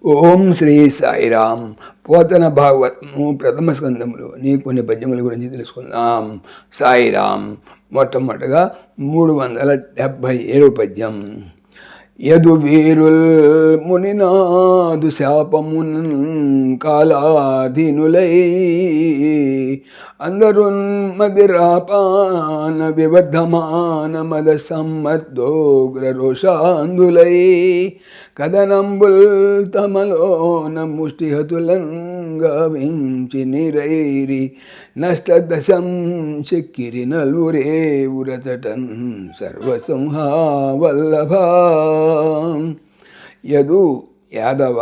ఓం శ్రీ సాయిరామ్. పోతన భాగవతము ప్రథమ స్కందములోని కొన్ని పద్యముల గురించి తెలుసుకుందాం. సాయిరామ్. మొట్టమొదటగా 377 పద్యం. యదు వీరుల్ మునినాదు శాపమున్ కాలాధీనులై అందరున్ మదిరాపాన వివర్ధమాన మద సమ్మర్దోగ్ర రోషాందులై కథనంబుల్ తమలోన ముష్టిహతులంగా వించి నిరైరి నష్టదశం చెక్కిరి నలురే ఉరచటన్ సర్వసంహావల్లభ. యదు యాదవ,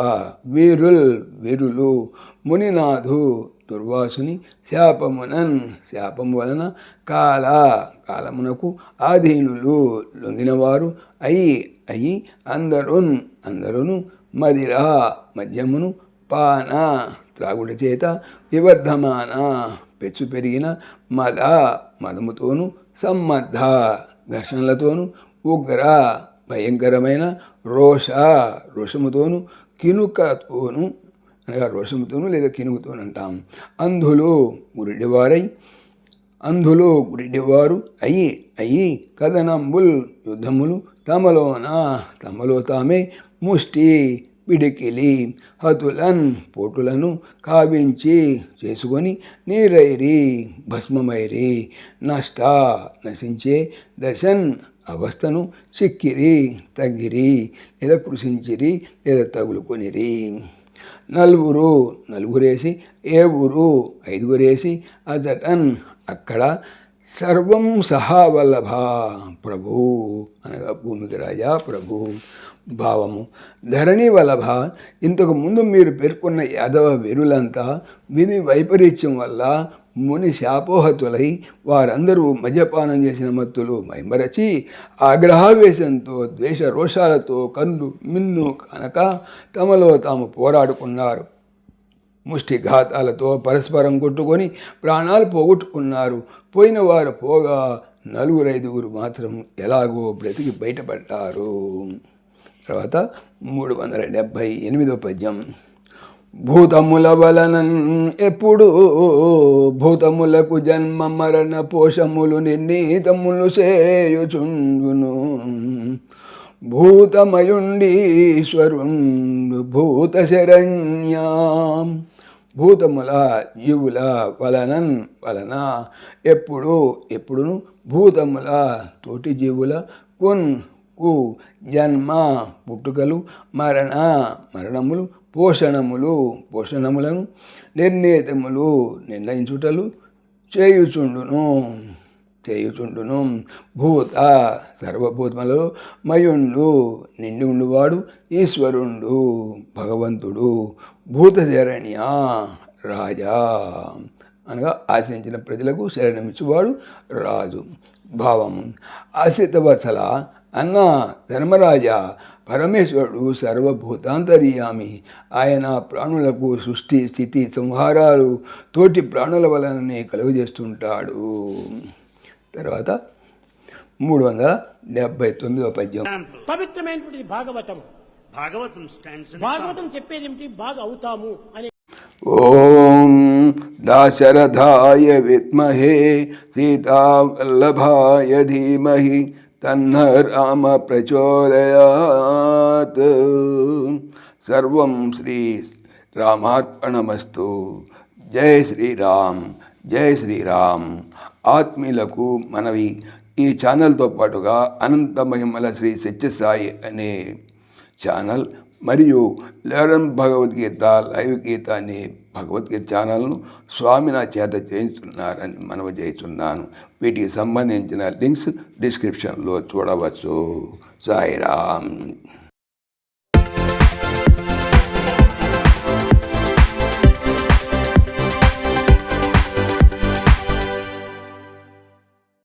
వీరులు, మునినాథు దుర్వాసుని శాపము వలన కాలమునకు ఆధీనులు లొంగినవారు అయి అందరును మదిరా మద్యమును పాన త్రాగుట చేత వివర్ధమాన పెచ్చు పెరిగిన మదముతోను సమ్మద్ధ ఘర్షణలతోను ఉగ్ర భయంకరమైన రోషముతోను కినుకతోను అనగా రోషముతోను లేదా కినుకుతోను అంటాం. అంధులు గురిడివారు అయి కథనంబుల్ యుద్ధములు తమలో తామే ముష్టి పిడికిలి హతులన్ పోటులను కావించి చేసుకొని నీరైరి భస్మమైరి నశించే దశన్ అవస్థను చిక్కిరి తగ్గిరి లేదా కృషించిరి లేదా తగులుకొనిరి. నలుగురేసి ఏ ఊరు 5గురేసి అతటన్ అక్కడ సర్వం సహావల్లభ ప్రభు అనగా భూమికి రాజా ప్రభు. భావము ధరణి వల్లభ. ఇంతకు ముందు మీరు పేర్కొన్న యాదవ వీరులంతా విధి వైపరీత్యం వల్ల ముని శాపోహతులై వారందరూ మద్యపానం చేసిన మత్తులు మైమరచి ఆగ్రహావేశంతో ద్వేష రోషాలతో కన్ను మిన్ను కనుక తమలో తాము పోరాడుకున్నారు. ముష్టిఘాతాలతో పరస్పరం కొట్టుకొని ప్రాణాలు పోగొట్టుకున్నారు. పోయిన వారు పోగా 4-5 మాత్రం ఎలాగో బ్రతికి బయటపడ్డారు. తర్వాత 378 పద్యం. భూతముల వలనన్ ఎప్పుడు భూతములకు జన్మ మరణ పోషములు నిర్ణీతములు చేయుచుండును భూతమయుండీశ్వరుండు భూత శరణ్యాం. భూతముల జీవుల వలన ఎప్పుడును భూతముల తోటి జీవుల జన్మ పుట్టుకలు మరణములు పోషణములను నిర్ణయించుటలు చేయుచుండును భూత సర్వభూతములలో మయుండు నిండి ఉండువాడు ఈశ్వరుండు భగవంతుడు భూత శరణ్య రాజా అనగా ఆశ్రయించిన ప్రజలకు శరణమిచ్చువాడు రాజు. భావము ఆశ్రితవత్సల అన్న ధర్మరాజా, పరమేశ్వరుడు సర్వభూతాంతర్యామి. ఆయన ప్రాణులకు సృష్టి స్థితి సంహారాలు తోటి ప్రాణుల వలననే కలుగజేస్తుంటాడు. తర్వాత 379 పద్యం. పవిత్రమైనటువంటి భాగవతం చెప్పేది ఏమిటి? బాగా అవుతాము అని. ఓం దాశరథాయ విద్మహే సీతావల్లభాయ ధీమహి తన్న రామ ప్రచోదయాత్. సర్వం శ్రీ రామార్పణమస్తు. జై శ్రీరామ్, జై శ్రీరామ్. ఆత్మీయులకు మనవి, ఈ ఛానల్తో పాటుగా అనంత మహిమల శ్రీ సత్యసాయి అనే ఛానల్ మరియు లెర్న్ భగవద్గీత లైవ్ గీత అనే భగవద్గీత ఛానల్ను స్వామి నా చేత చేయించున్నారని మనవి చేస్తున్నాను. వీటికి సంబంధించిన లింక్స్ డిస్క్రిప్షన్లో చూడవచ్చు. సాయిరామ్.